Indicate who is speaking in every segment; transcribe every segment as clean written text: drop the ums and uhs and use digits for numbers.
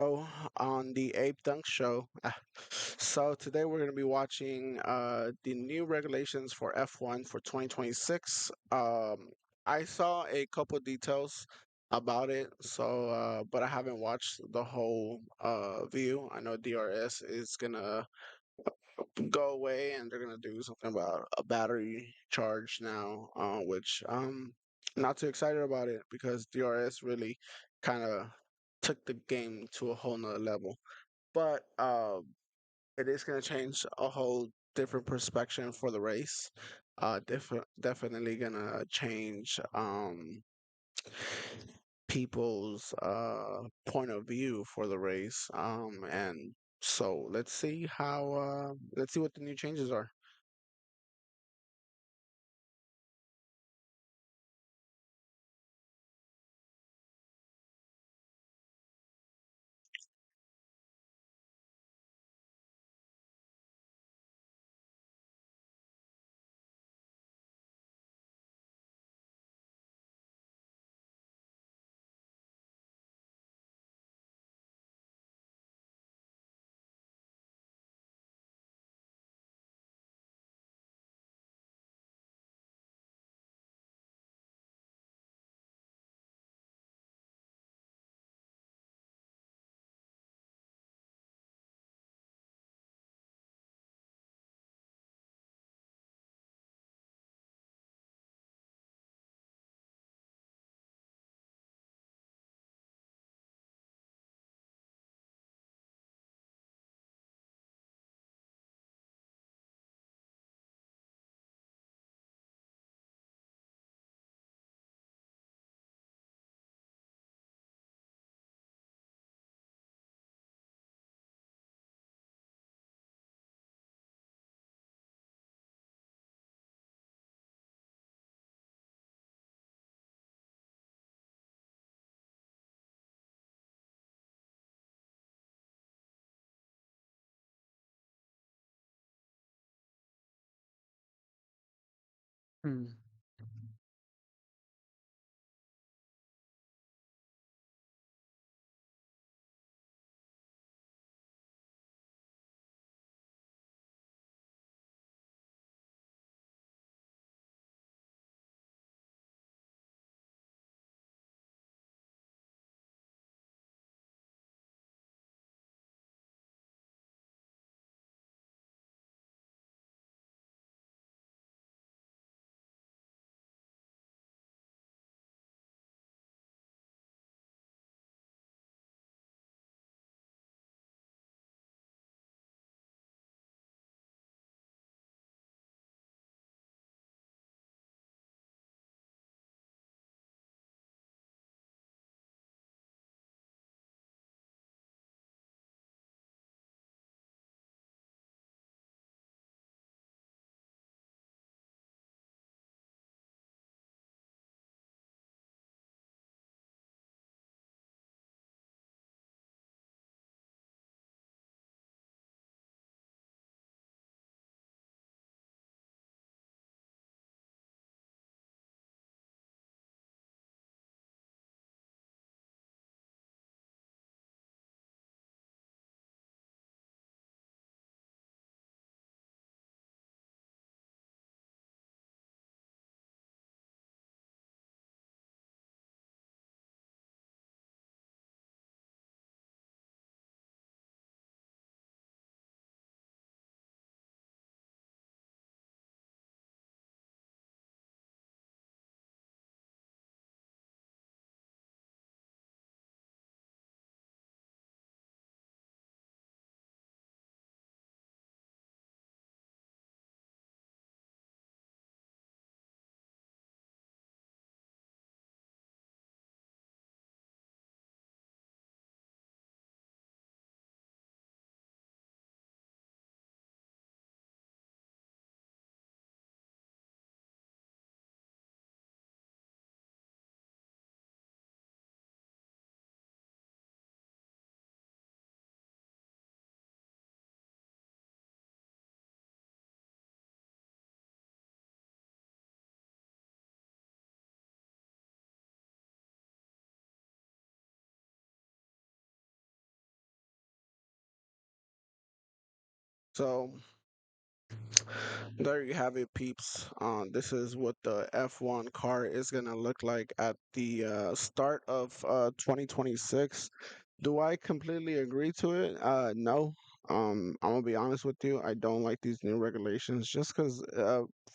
Speaker 1: Oh, on the Ape Dunk Show. So today we're going to be watching the new regulations for F1 for 2026. I saw a couple details about it, but I haven't watched the whole view. I know DRS is gonna go away, and they're gonna do something about a battery charge now, which not too excited about it because DRS really kind of took the game to a whole nother level. But it is gonna change a whole different perspective for the race. Definitely gonna change people's point of view for the race. And so let's see what the new changes are. Hmm. So there you have it, peeps. This is what the F1 car is gonna look like at the start of 2026. Do I completely agree to it? No. I'm gonna be honest with you. I don't like these new regulations just because,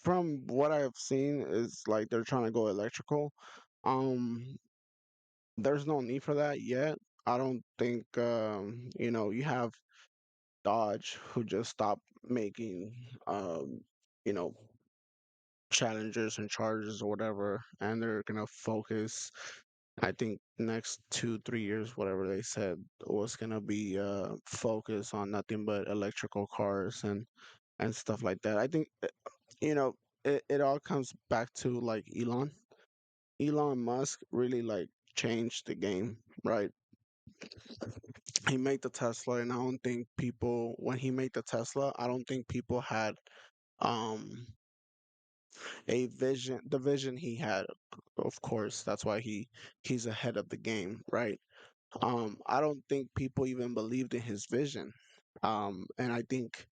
Speaker 1: from what I've seen, is like they're trying to go electrical. Um, there's no need for that yet. I don't think, you have Dodge who just stopped making, you know, Challengers and Chargers or whatever, and they're gonna focus. I think next 2 3 years, whatever they said, was gonna be focus on nothing but electrical cars and stuff like that. I think you know it all comes back to like Elon Musk really like changed the game, right? He made the Tesla, and I don't think people when he made the Tesla, I don't think people had um a vision, the vision he had. Of course, that's why he's ahead of the game, right? I don't think people even believed in his vision. And I think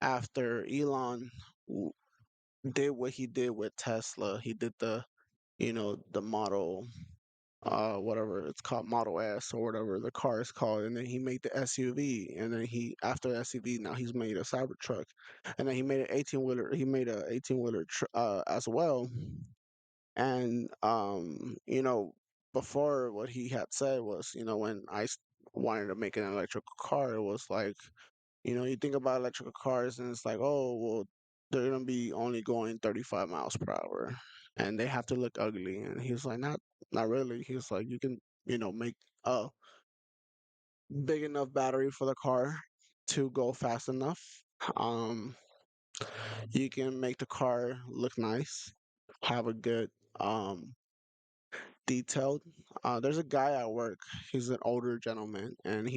Speaker 1: after Elon w- did what he did with Tesla, he did the model, whatever it's called, Model S or whatever the car is called, and then he made the SUV, and then after the SUV, now he's made a Cybertruck, and then he made an 18 wheeler. He made a 18 wheeler as well. And before, what he had said was, when wanted to make an electrical car, it was like, you think about electrical cars and it's like, oh, well, they're gonna be only going 35 miles per hour, and they have to look ugly. And he was like, not really. He was like, you can, make a big enough battery for the car to go fast enough. Um, you can make the car look nice, have a good detailed. There's a guy at work. He's an older gentleman, and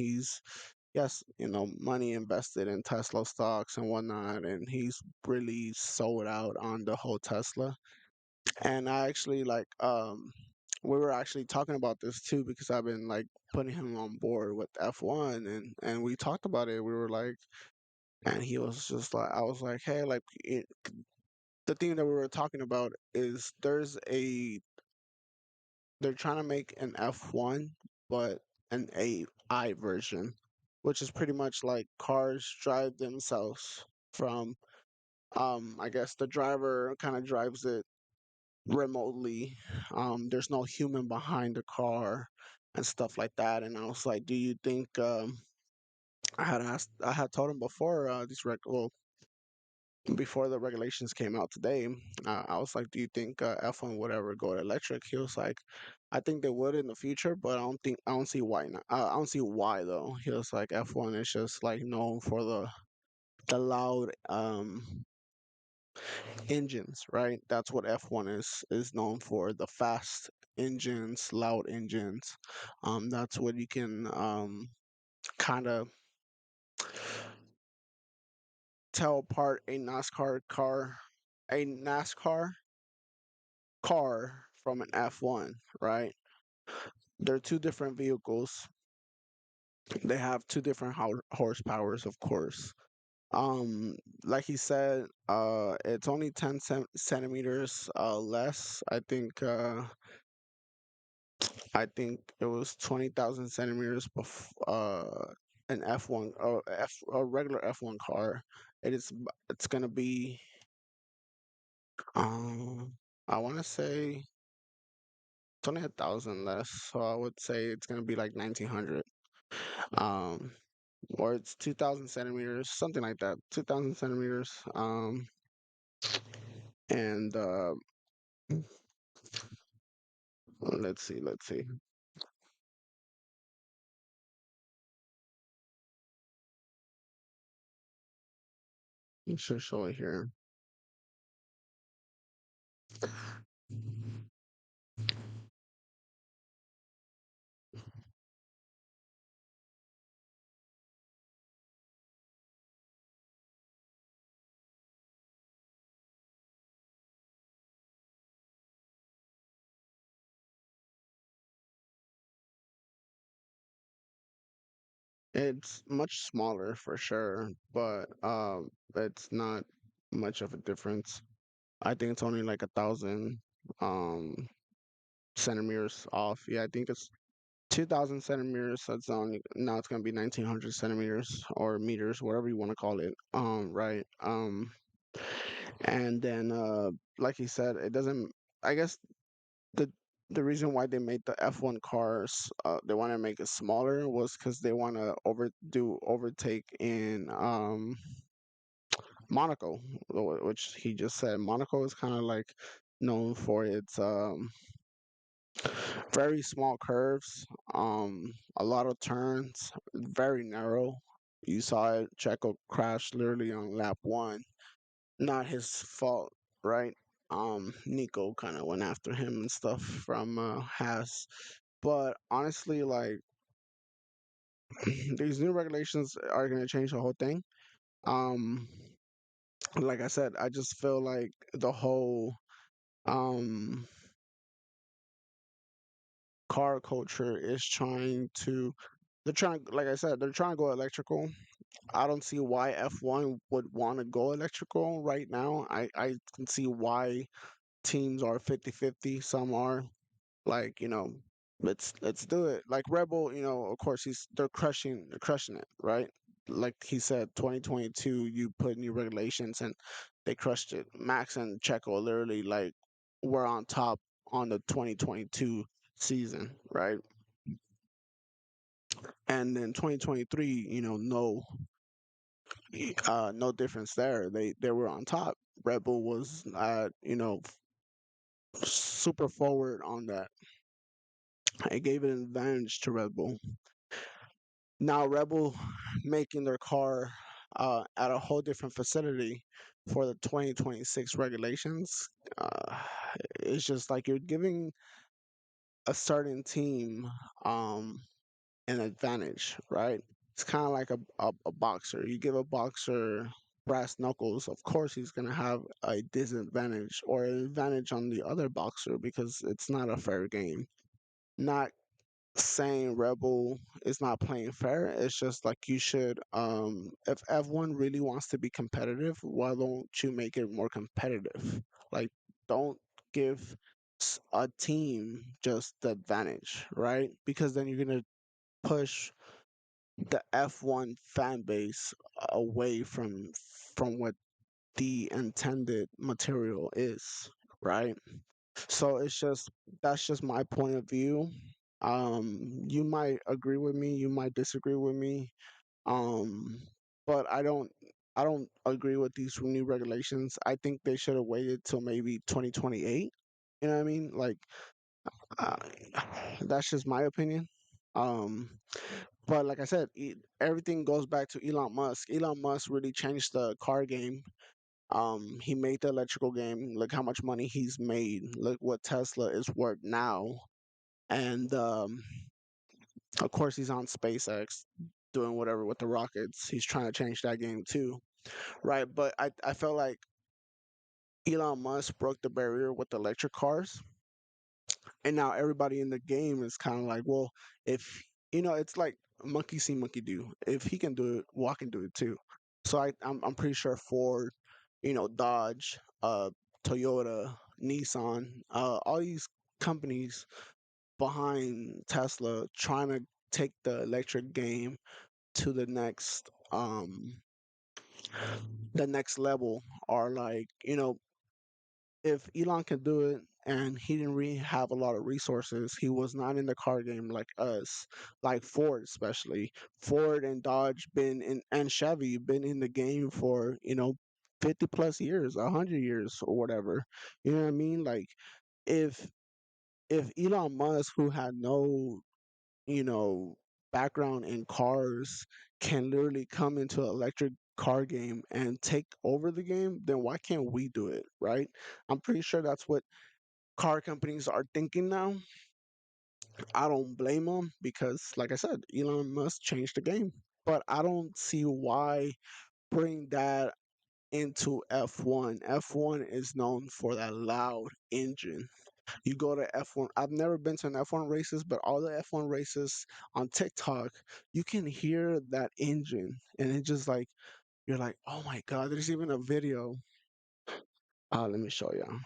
Speaker 1: yes, money invested in Tesla stocks and whatnot, and he's really sold out on the whole Tesla. And I actually we were actually talking about this too because I've been like putting him on board with F1, and we talked about it. We were like, and he was just like, I was like, hey, like the thing that we were talking about is they're trying to make an F1, but an AI version, which is pretty much like cars drive themselves from, I guess the driver kind of drives it remotely. There's no human behind the car and stuff like that. And I was like, do you think, I had told him before, well, before the regulations came out today, I was like, "Do you think F1 would ever go electric?" He was like, "I think they would in the future, but I don't see why not. I don't see why though." He was like, "F1 is just like known for the loud engines, right? That's what F1 is known for, the fast engines, loud engines. That's what you can kind of tell apart a NASCAR car from an F1, right? They're two different vehicles. They have two different horsepowers, of course. Like he said, it's only 10 centimeters less. I think it was 20,000 centimeters an F1 or a regular F1 car. It's gonna be um I want to say it's only 1,000 less, so I would say it's gonna be like 1,900. Um, or it's 2,000 centimeters, something like that. 2,000 centimeters. And let's see. I should show it here. It's much smaller for sure, but it's not much of a difference. I think it's only like 1,000 um centimeters off. Yeah, I think it's 2,000 centimeters. So it's only now it's gonna be 1,900 centimeters or meters, whatever you want to call it. Right. And then like he said, it doesn't. I guess the the reason why they made the F1 cars, they want to make it smaller was because they want to overtake in Monaco, which he just said. Monaco is kind of like known for its very small curves, a lot of turns, very narrow. You saw it, Checo crash literally on lap one. Not his fault, right? Nico kind of went after him and stuff from Haas. But honestly, like these new regulations are gonna change the whole thing. Um, like I said, I just feel like the whole um car culture is trying to they're trying like I said, they're trying to go electrical. I don't see why F1 would want to go electrical right now. I can see why teams are 50-50. Some are like, let's do it. Like Rebel, of course they're crushing it, right? Like he said, 2022, you put new regulations and they crushed it. Max and Checo literally like were on top on the 2022 season, right? And then 2023, no difference there. They were on top. Rebel was super forward on that. It gave an advantage to Red Bull. Now Rebel making their car at a whole different facility for the 2026 regulations. Uh, it's just like you're giving a certain team um, an advantage, right? It's kind of like a boxer. You give a boxer brass knuckles, of course he's going to have a disadvantage or an advantage on the other boxer because it's not a fair game. Not saying Rebel is not playing fair. It's just like you should if everyone really wants to be competitive, why don't you make it more competitive? Like don't give a team just the advantage, right? Because then you're going to push the F1 fan base away from what the intended material is, right? So it's just that's just my point of view. You might agree with me, you might disagree with me. Um, but I don't agree with these new regulations. I think they should have waited till maybe 2028. You know what I mean? Like uh, that's just my opinion. Um, but like I said, everything goes back to Elon Musk. Elon Musk really changed the car game. He made the electrical game. Look how much money he's made. Look what Tesla is worth now. And of course, he's on SpaceX doing whatever with the rockets. He's trying to change that game too, right? But I felt like Elon Musk broke the barrier with electric cars, and now everybody in the game is kind of like, well, if it's like monkey see, monkey do. If he can do it, well, I can do it too. So I'm pretty sure Ford, Dodge, Toyota, Nissan, all these companies behind Tesla trying to take the electric game to the next level are like, if Elon can do it and he didn't really have a lot of resources, he was not in the car game like us, like Ford especially. Ford and Dodge been in and Chevy been in the game for, 50 plus years, 100 years or whatever. You know what I mean? Like if if Elon Musk, who had no you know, background in cars can literally come into an electric car game and take over the game, then why can't we do it, right? I'm pretty sure that's what car companies are thinking now. I don't blame them because, like I said, Elon Musk changed the game. But I don't see why bring that into F1. F1 is known for that loud engine. You go to F1. I've never been to an F1 races, but all the F1 races on TikTok, you can hear that engine, and it just like you're like, oh my god. There's even a video. Let me show you.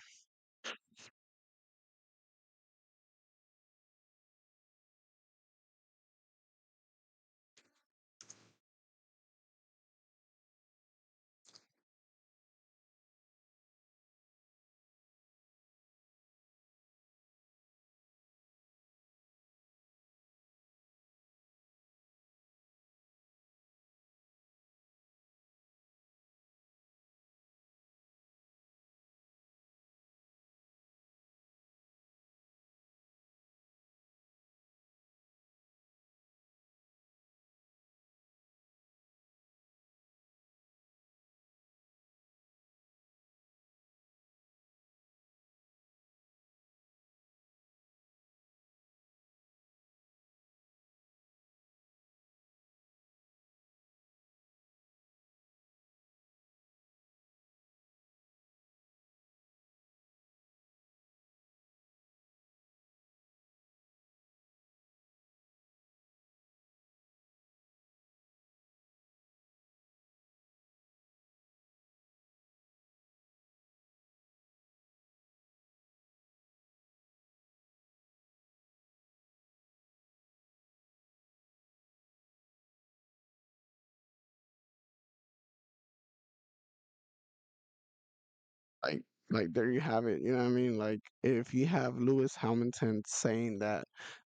Speaker 1: Like like there you have it. You know what I mean? Like if you have Lewis Hamilton saying that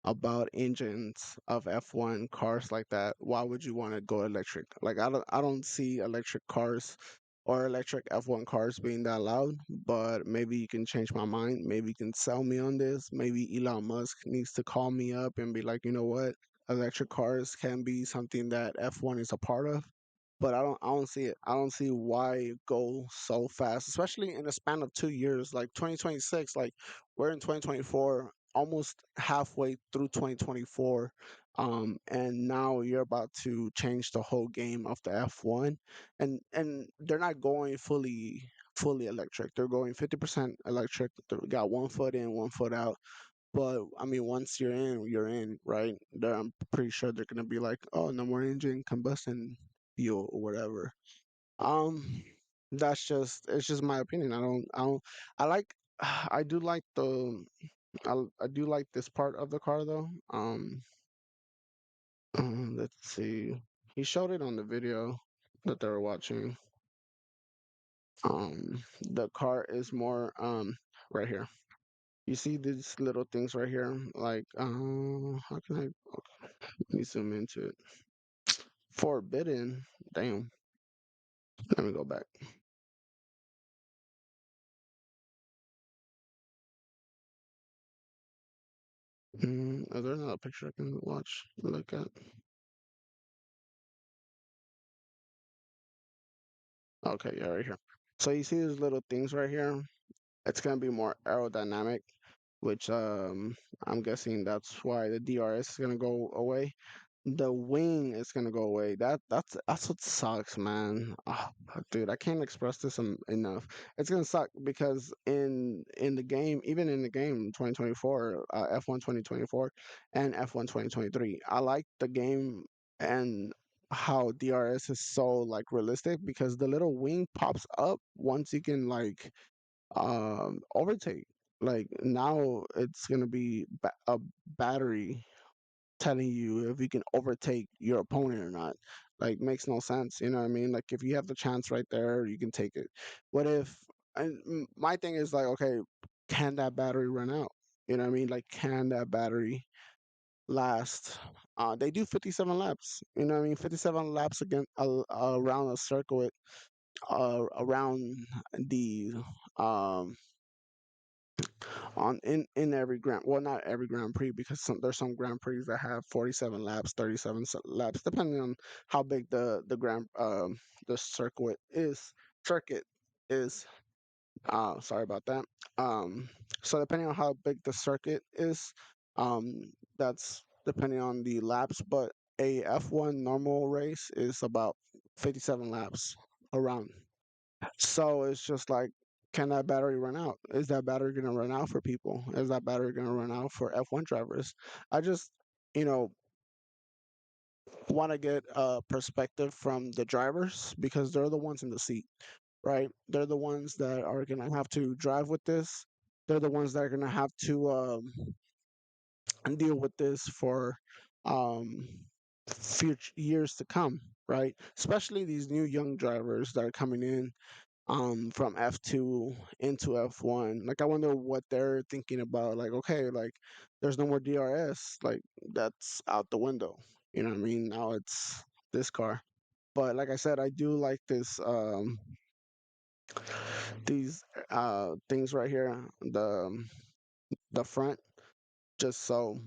Speaker 1: about engines of F1 cars like that, why would you want to go electric? Like I don't see electric cars or electric F1 cars being that loud, but maybe you can change my mind. Maybe you can sell me on this. Maybe Elon Musk needs to call me up and be like, you know what? Electric cars can be something that F1 is a part of, but I don't see it. I don't see why go so fast, especially in a span of 2 years, like 2026. Like we're in 2024, almost halfway through 2024, and now you're about to change the whole game of the F1, and they're not going fully electric. They're going 50% electric. They got one foot in, one foot out. But I mean, once you're in, right? I'm pretty sure they're gonna be like, oh, no more engine combustion fuel or whatever. Um, that's just it's just my opinion. I don't I like I do like I do like this part of the car though. Let's see. He showed it on the video that they were watching. The car is more right here. You see these little things right here? Like, how can let me zoom into it? Forbidden. Damn. Let me go back. Is there another picture I can watch? Look at. Okay, yeah, right here. So you see these little things right here? It's gonna be more aerodynamic, which I'm guessing that's why the DRS is gonna go away. The wing is gonna go away. That's what sucks, man. Oh, dude, I can't express this enough. It's gonna suck because in the game, even in the game 2024, F1 2024 and F1 2023, I like the game and how DRS is so like realistic because the little wing pops up once you can like overtake. Like now it's gonna be a battery telling you if you can overtake your opponent or not. Like makes no sense, you know what I mean? Like if you have the chance right there, you can take it. What if my thing is like, okay, can that battery run out? You know what I mean? Like can that battery last they do 57 laps. You know what I mean? 57 laps again around a circuit around the um on in every grand, well, not every Grand Prix because there's some Grand Prix that have 47 laps, 37 laps depending on how big the circuit is. Sorry about that. So depending on how big the circuit is, that's depending on the laps, but a F1 normal race is about 57 laps around. So it's just like can that battery run out? Is that battery going to run out for people? Is that battery going to run out for F1 drivers? I just, you know, want to get a perspective from the drivers because they're the ones in the seat, right? They're the ones that are going to have to drive with this. They're the ones that are going to have to deal with this for um, future years to come, right? Especially these new young drivers that are coming in from F2 into F1. Like I wonder what they're thinking about. Like, okay, like there's no more DRS, like that's out the window. You know what I mean? Now it's this car. But like I said, I do like this these things right here, the front, just so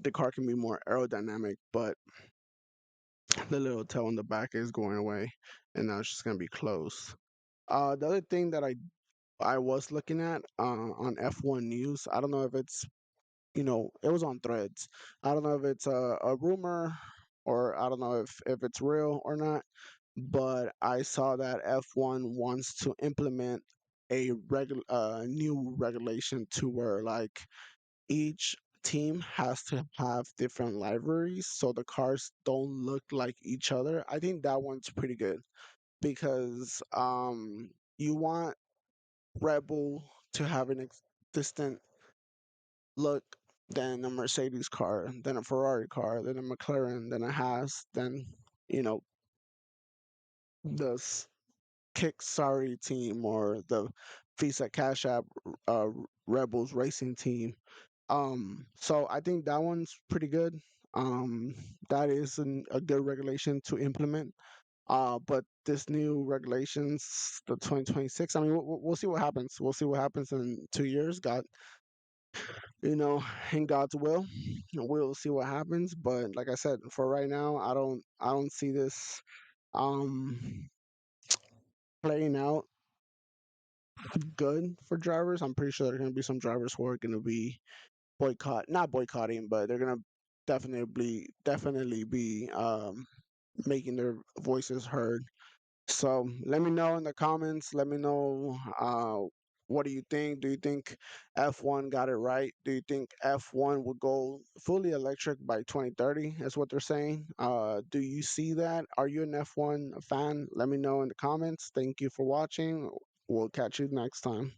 Speaker 1: the car can be more aerodynamic, but the little tail on the back is going away and now it's just gonna be closed. The other thing that I was looking at on F1 News. I don't know if it's, it was on Threads. I don't know if it's a rumor or I don't know if it's real or not. But I saw that F1 wants to implement new regulation to where like each team has to have different liveries so the cars don't look like each other. I think that one's pretty good because you want Red Bull to have an distant look than a Mercedes car, then a Ferrari car, then a McLaren, then a Haas, then you know the Kick Sorry team or the Visa Cash App uh, Rebels racing team. So I think that one's pretty good. Um, that is a good regulation to implement. But this new regulations, the 2026, I mean, we'll see what happens. We'll see what happens in 2 years. God, you know, in God's will, we'll see what happens. But like I said, for right now, I don't see this um playing out good for drivers. I'm pretty sure there are going to be some drivers who are going to be not boycotting, but they're going to definitely be making their voices heard. So let me know in the comments. Let me know what do you think? Do you think F1 got it right? Do you think F1 will go fully electric by 2030? Is what they're saying. Do you see that? Are you an F1 fan? Let me know in the comments. Thank you for watching. We'll catch you next time.